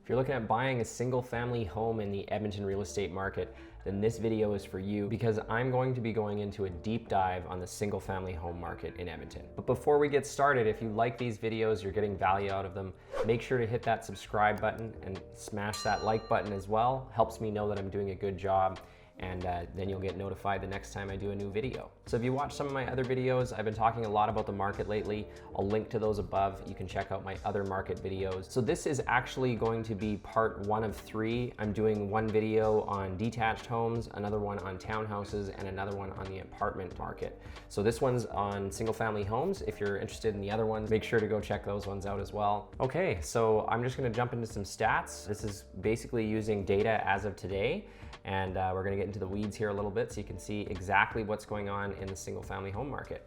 If you're looking at buying a single family home in the Edmonton real estate market, then this video is for you because I'm going to be going into a deep dive on the single family home market in Edmonton. But before we get started, if you like these videos, you're getting value out of them, make sure to hit that subscribe button and smash that like button as well. Helps me know that I'm doing a good job, and then you'll get notified the next time I do a new video. So if you watch some of my other videos, I've been talking a lot about the market lately. I'll link to those above. You can check out my other market videos. So this is actually going to be part 1 of 3. I'm doing one video on detached homes, another one on townhouses, and another one on the apartment market. So this one's on single family homes. If you're interested in the other ones, make sure to go check those ones out as well. Okay, so I'm just gonna jump into some stats. This is basically using data as of today. And we're gonna get into the weeds here a little bit so you can see exactly what's going on in the single family home market.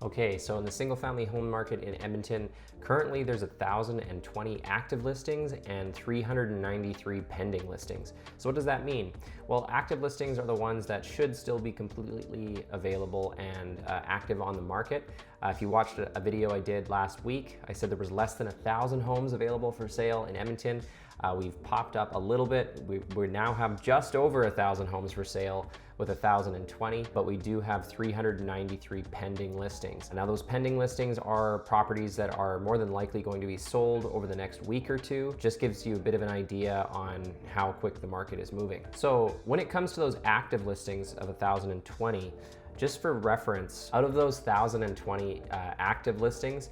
Okay, so in the single family home market in Edmonton, currently there's 1,020 active listings and 393 pending listings. So what does that mean? Well, active listings are the ones that should still be completely available and active on the market. If you watched a video I did last week, I said there was less than 1,000 homes available for sale in Edmonton. We've popped up a little bit. We now have just over 1,000 homes for sale with 1,020, but we do have 393 pending listings. Now those pending listings are properties that are more than likely going to be sold over the next week or two. Just gives you a bit of an idea on how quick the market is moving. So when it comes to those active listings of 1,020, just for reference, out of those 1,020 active listings,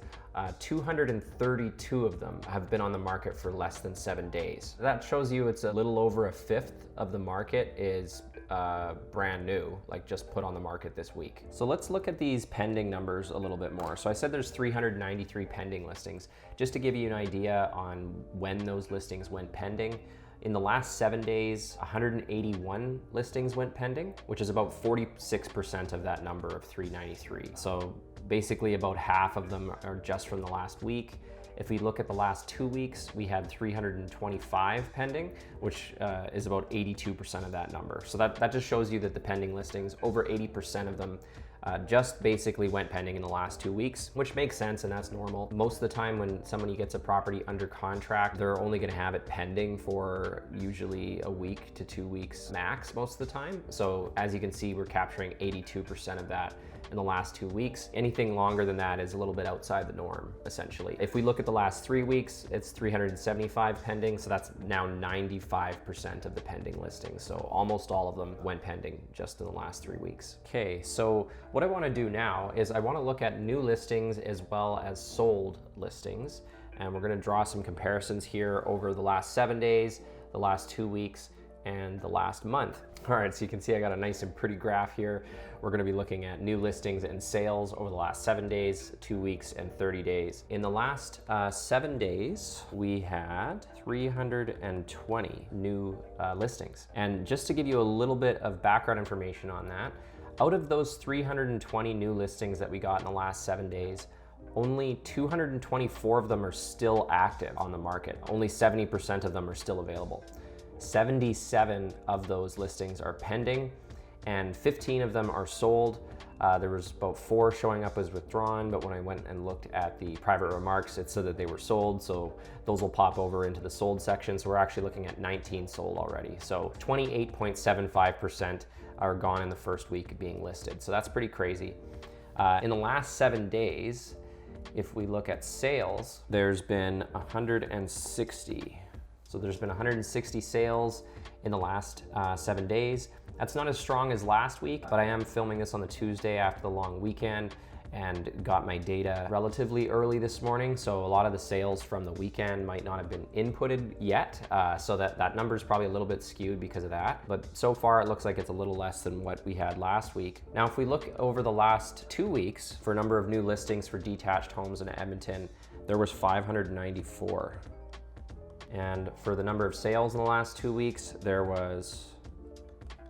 232 of them have been on the market for less than 7 days. That shows you it's a little over a fifth of the market is brand new, like just put on the market this week. So let's look at these pending numbers a little bit more. So I said there's 393 pending listings. Just to give you an idea on when those listings went pending, in the last 7 days, 181 listings went pending, which is about 46% of that number of 393. So basically about half of them are just from the last week. If we look at the last 2 weeks, we had 325 pending, which is about 82% of that number. So that just shows you that the pending listings, over 80% of them just basically went pending in the last 2 weeks, which makes sense and that's normal. Most of the time when somebody gets a property under contract, they're only gonna have it pending for usually a week to 2 weeks max most of the time. So as you can see, we're capturing 82% of that in the last 2 weeks. Anything longer than that is a little bit outside the norm, essentially. If we look at the last 3 weeks, it's 375 pending, so that's now 95% of the pending listings. So almost all of them went pending just in the last 3 weeks. Okay, so what I wanna do now is I wanna look at new listings as well as sold listings. And we're gonna draw some comparisons here over the last 7 days, the last 2 weeks, and the last month. All right, so you can see I got a nice and pretty graph here. We're gonna be looking at new listings and sales over the last 7 days, 2 weeks, and 30 days. In the last 7 days, we had 320 new listings. And just to give you a little bit of background information on that, out of those 320 new listings that we got in the last 7 days, only 224 of them are still active on the market. Only 70% of them are still available. 77 of those listings are pending and 15 of them are sold. There was about 4 showing up as withdrawn, but when I went and looked at the private remarks, it said that they were sold, so those will pop over into the sold section. So we're actually looking at 19 sold already. So 28.75% are gone in the first week being listed. So that's pretty crazy. In the last 7 days, if we look at sales, there's been 160. So there's been 160 sales in the last 7 days. That's not as strong as last week, but I am filming this on the Tuesday after the long weekend and got my data relatively early this morning. So a lot of the sales from the weekend might not have been inputted yet. So that number is probably a little bit skewed because of that. But so far it looks like it's a little less than what we had last week. Now, if we look over the last 2 weeks for number of new listings for detached homes in Edmonton, there was 594. And for the number of sales in the last 2 weeks, there was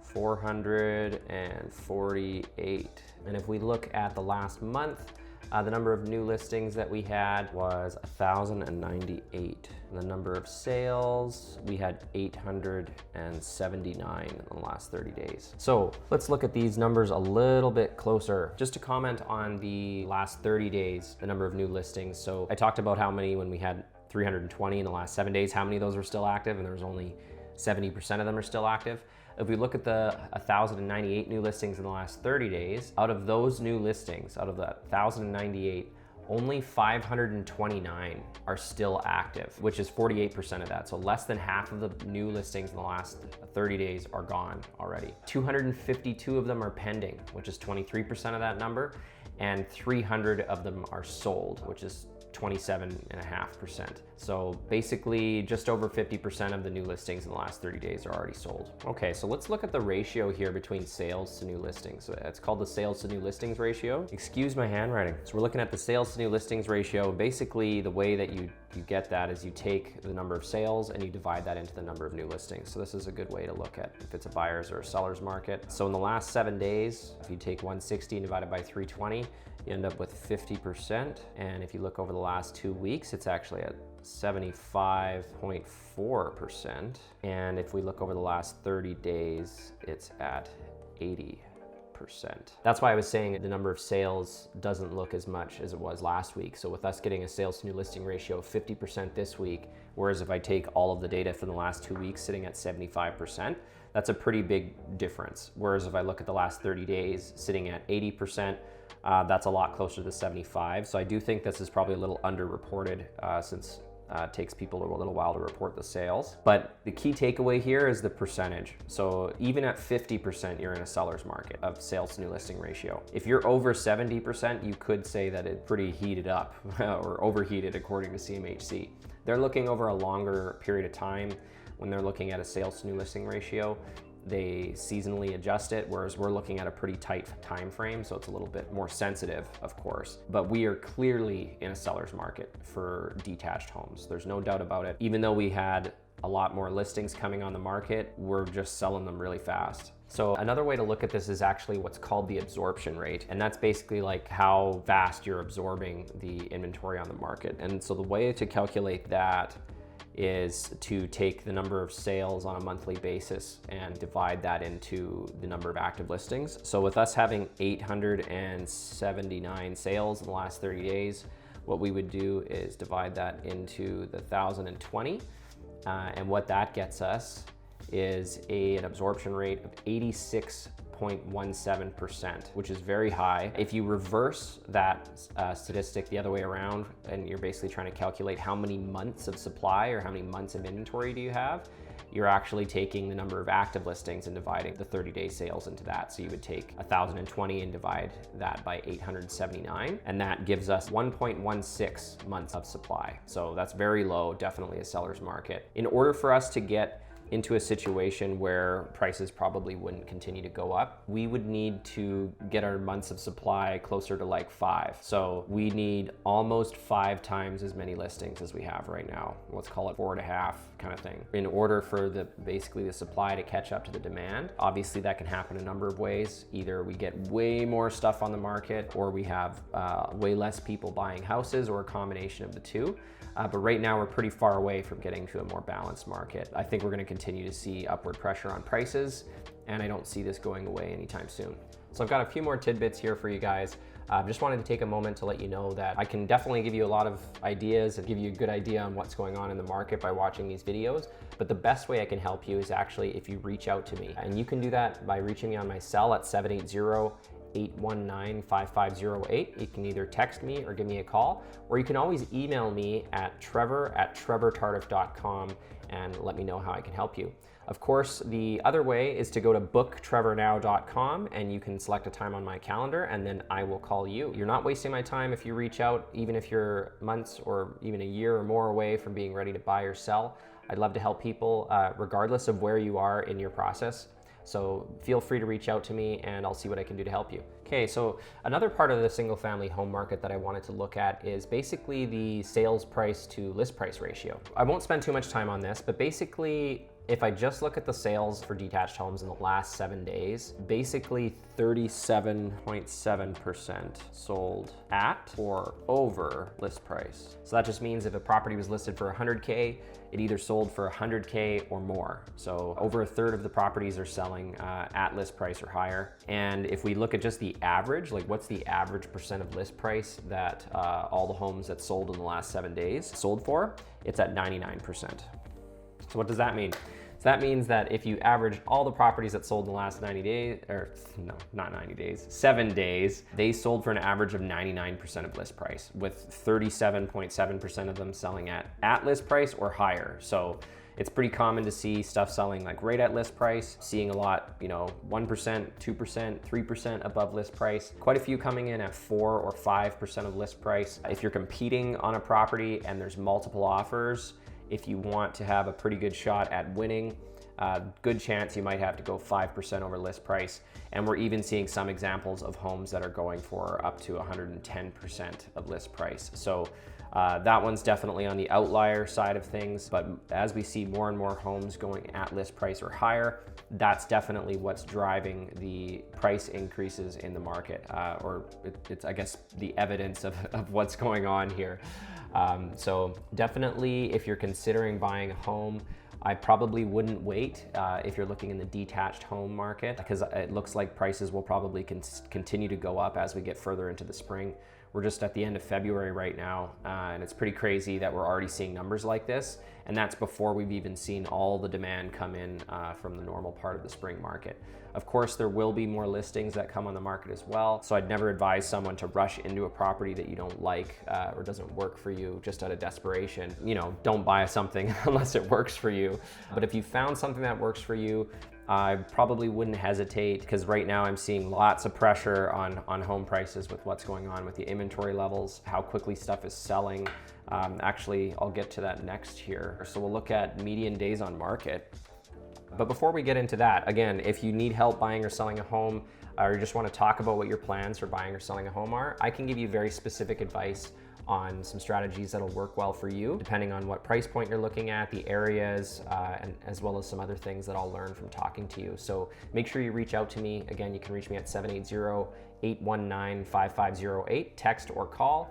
448. And if we look at the last month, the number of new listings that we had was 1,098. And the number of sales, we had 879 in the last 30 days. So let's look at these numbers a little bit closer. Just to comment on the last 30 days, the number of new listings. So I talked about how many when we had 320 in the last 7 days. How many of those are still active? And there's only 70% of them are still active. If we look at the 1,098 new listings in the last 30 days, out of those new listings, out of the 1,098, only 529 are still active, which is 48% of that. So less than half of the new listings in the last 30 days are gone already. 252 of them are pending, which is 23% of that number, and 300 of them are sold, which is 27.5%. So basically just over 50% of the new listings in the last 30 days are already sold. Okay, so let's look at the ratio here between sales to new listings. It's called the sales to new listings ratio. Excuse my handwriting. So we're looking at the sales to new listings ratio. Basically the way that you get that is you take the number of sales and you divide that into the number of new listings. So this is a good way to look at if it's a buyer's or a seller's market. So in the last 7 days, if you take 160 and divide it by 320, you end up with 50%. And if you look over the last 2 weeks, it's actually at 75.4%. And if we look over the last 30 days, it's at 80%. That's why I was saying the number of sales doesn't look as much as it was last week. So with us getting a sales to new listing ratio of 50% this week, whereas if I take all of the data from the last 2 weeks sitting at 75%, that's a pretty big difference. Whereas if I look at the last 30 days sitting at 80%, that's a lot closer to 75. So I do think this is probably a little underreported since it takes people a little while to report the sales. But the key takeaway here is the percentage. So even at 50%, you're in a seller's market of sales to new listing ratio. If you're over 70%, you could say that it's pretty heated up or overheated according to CMHC. They're looking over a longer period of time when they're looking at a sales to new listing ratio. They seasonally adjust it, whereas we're looking at a pretty tight time frame, so it's a little bit more sensitive, of course. But we are clearly in a seller's market for detached homes. There's no doubt about it. Even though we had a lot more listings coming on the market, we're just selling them really fast. So another way to look at this is actually what's called the absorption rate. And that's basically like how fast you're absorbing the inventory on the market. And so the way to calculate that is to take the number of sales on a monthly basis and divide that into the number of active listings. So with us having 879 sales in the last 30 days, what we would do is divide that into the 1,020. And what that gets us is an absorption rate of 86.17%, which is very high. If you reverse that statistic the other way around, and you're basically trying to calculate how many months of supply or how many months of inventory do you have, you're actually taking the number of active listings and dividing the 30-day sales into that. So you would take 1,020 and divide that by 879, and that gives us 1.16 months of supply. So that's very low, definitely a seller's market. In order for us to get into a situation where prices probably wouldn't continue to go up, we would need to get our months of supply closer to like 5. So we need almost 5 times as many listings as we have right now. Let's call it 4.5 kind of thing. In order for basically the supply to catch up to the demand. Obviously that can happen a number of ways. Either we get way more stuff on the market, or we have way less people buying houses, or a combination of the two. But right now we're pretty far away from getting to a more balanced market. I think we're going to continue to see upward pressure on prices, and I don't see this going away anytime soon. So I've got a few more tidbits here for you guys. Just wanted to take a moment to let you know that I can definitely give you a lot of ideas and give you a good idea on what's going on in the market by watching these videos. But the best way I can help you is actually if you reach out to me. And you can do that by reaching me on my cell at 780-819-5508. You can either text me or give me a call, or you can always email me at trevor@trevortardif.com and let me know how I can help you. Of course, the other way is to go to booktrevornow.com, and you can select a time on my calendar, and then I will call you. You're not wasting my time if you reach out, even if you're months or even a year or more away from being ready to buy or sell. I'd love to help people regardless of where you are in your process. So feel free to reach out to me and I'll see what I can do to help you. Okay, so another part of the single family home market that I wanted to look at is basically the sales price to list price ratio. I won't spend too much time on this, but basically if I just look at the sales for detached homes in the last 7 days, basically 37.7% sold at or over list price. So that just means if a property was listed for 100K, it either sold for 100K or more. So over a third of the properties are selling at list price or higher. And if we look at just the average, like what's the average percent of list price that all the homes that sold in the last 7 days sold for, it's at 99%. So what does that mean? So that means that if you average all the properties that sold in the last 90 days, or no, not 90 days, 7 days, they sold for an average of 99% of list price, with 37.7% of them selling at list price or higher. So it's pretty common to see stuff selling like right at list price, seeing a lot, 1%, 2%, 3% above list price. Quite a few coming in at 4 or 5% of list price. If you're competing on a property and there's multiple offers, if you want to have a pretty good shot at winning, good chance you might have to go 5% over list price. And we're even seeing some examples of homes that are going for up to 110% of list price. So that one's definitely on the outlier side of things, but as we see more and more homes going at list price or higher, that's definitely what's driving the price increases in the market, or it's, I guess, the evidence of what's going on here. So definitely, if you're considering buying a home, I probably wouldn't wait if you're looking in the detached home market, because it looks like prices will probably continue to go up as we get further into the spring. We're just at the end of February right now, and it's pretty crazy that we're already seeing numbers like this, and that's before we've even seen all the demand come in from the normal part of the spring market. Of course, there will be more listings that come on the market as well, so I'd never advise someone to rush into a property that you don't like or doesn't work for you just out of desperation. Don't buy something unless it works for you. But if you found something that works for you, I probably wouldn't hesitate, because right now I'm seeing lots of pressure on home prices with what's going on with the inventory levels, how quickly stuff is selling. Actually, I'll get to that next here. So we'll look at median days on market. But before we get into that, again, if you need help buying or selling a home, or you just want to talk about what your plans for buying or selling a home are, I can give you very specific advice on some strategies that'll work well for you, depending on what price point you're looking at, the areas, and as well as some other things that I'll learn from talking to you. So make sure you reach out to me. Again, you can reach me at 780-819-5508, text or call.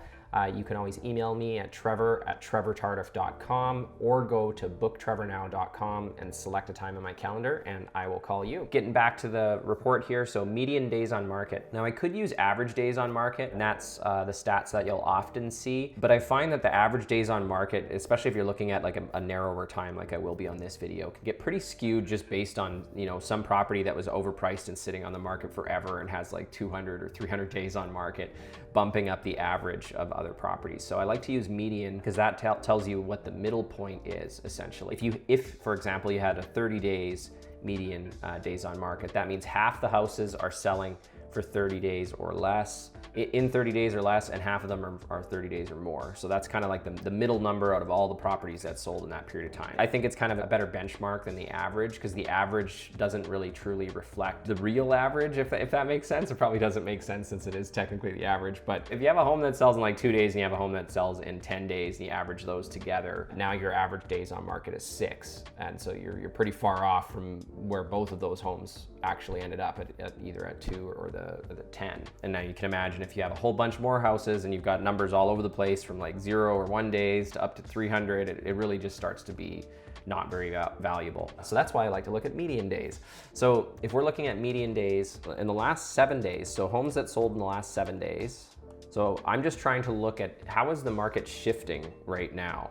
You can always email me at trevor@trevortardif.com, or go to booktrevornow.com and select a time on my calendar and I will call you. Getting back to the report here, so median days on market. Now I could use average days on market, and that's the stats that you'll often see, but I find that the average days on market, especially if you're looking at like a narrower time like I will be on this video, can get pretty skewed just based on some property that was overpriced and sitting on the market forever and has like 200 or 300 days on market, bumping up the average of other properties. So I like to use median because that tells you what the middle point is, essentially. If for example, you had a 30 days median days on market, that means half the houses are selling for 30 days or less, in 30 days or less, and half of them are 30 days or more. So that's kind of like the middle number out of all the properties that sold in that period of time. I think it's kind of a better benchmark than the average, because the average doesn't really truly reflect the real average, if that makes sense. It probably doesn't make sense since it is technically the average, but if you have a home that sells in like 2 days and you have a home that sells in 10 days and you average those together, now your average days on market is 6. And so you're pretty far off from where both of those homes actually ended up at either at 2 or the 10. And now you can imagine if you have a whole bunch more houses and you've got numbers all over the place from like 0 or 1 days to up to 300, it really just starts to be not very valuable. So that's why I like to look at median days. So if we're looking at median days in the last 7 days, so homes that sold in the last 7 days, so I'm just trying to look at how is the market shifting right now.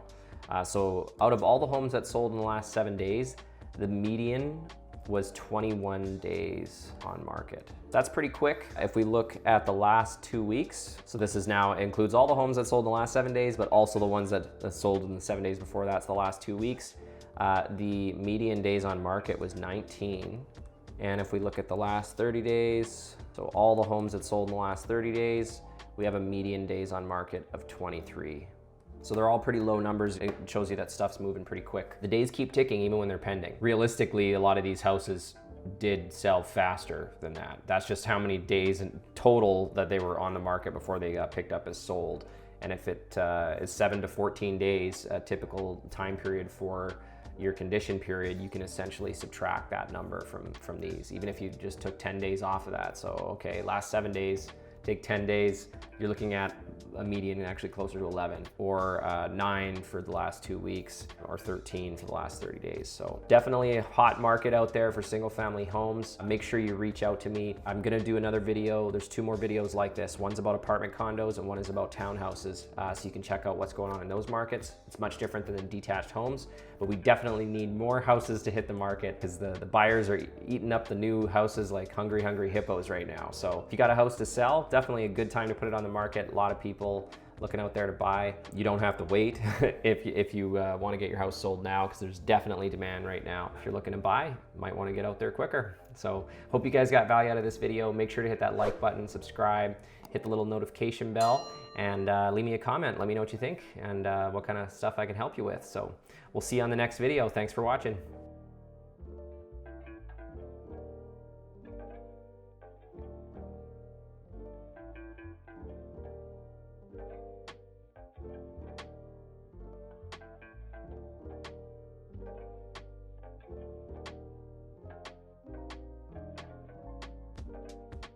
So out of all the homes that sold in the last 7 days, the median was 21 days on market. That's pretty quick. If we look at the last 2 weeks, so this is now includes all the homes that sold in the last 7 days, but also the ones that sold in the 7 days before that's the last 2 weeks. The median days on market was 19. And if we look at the last 30 days, so all the homes that sold in the last 30 days, we have a median days on market of 23. So they're all pretty low numbers. It shows you that stuff's moving pretty quick. The days keep ticking even when they're pending. Realistically, a lot of these houses did sell faster than that. That's just how many days in total that they were on the market before they got picked up as sold. And if it is 7 to 14 days, a typical time period for your condition period, you can essentially subtract that number from these, even if you just took 10 days off of that. So, okay, last 7 days, Take 10 days, you're looking at a median actually closer to 11, or 9 for the last 2 weeks, or 13 for the last 30 days. So definitely a hot market out there for single family homes. Make sure you reach out to me. I'm gonna do another video. There's 2 more videos like this. One's about apartment condos and one is about townhouses. So you can check out what's going on in those markets. It's much different than the detached homes, but we definitely need more houses to hit the market because the buyers are eating up the new houses like hungry hippos right now. So if you got a house to sell, definitely a good time to put it on the market. A lot of people looking out there to buy. You don't have to wait if you want to get your house sold now, because there's definitely demand right now. If you're looking to buy, you might want to get out there quicker. So hope you guys got value out of this video. Make sure to hit that like button, subscribe, hit the little notification bell, and leave me a comment. Let me know what you think and what kind of stuff I can help you with. So we'll see you on the next video. Thanks for watching.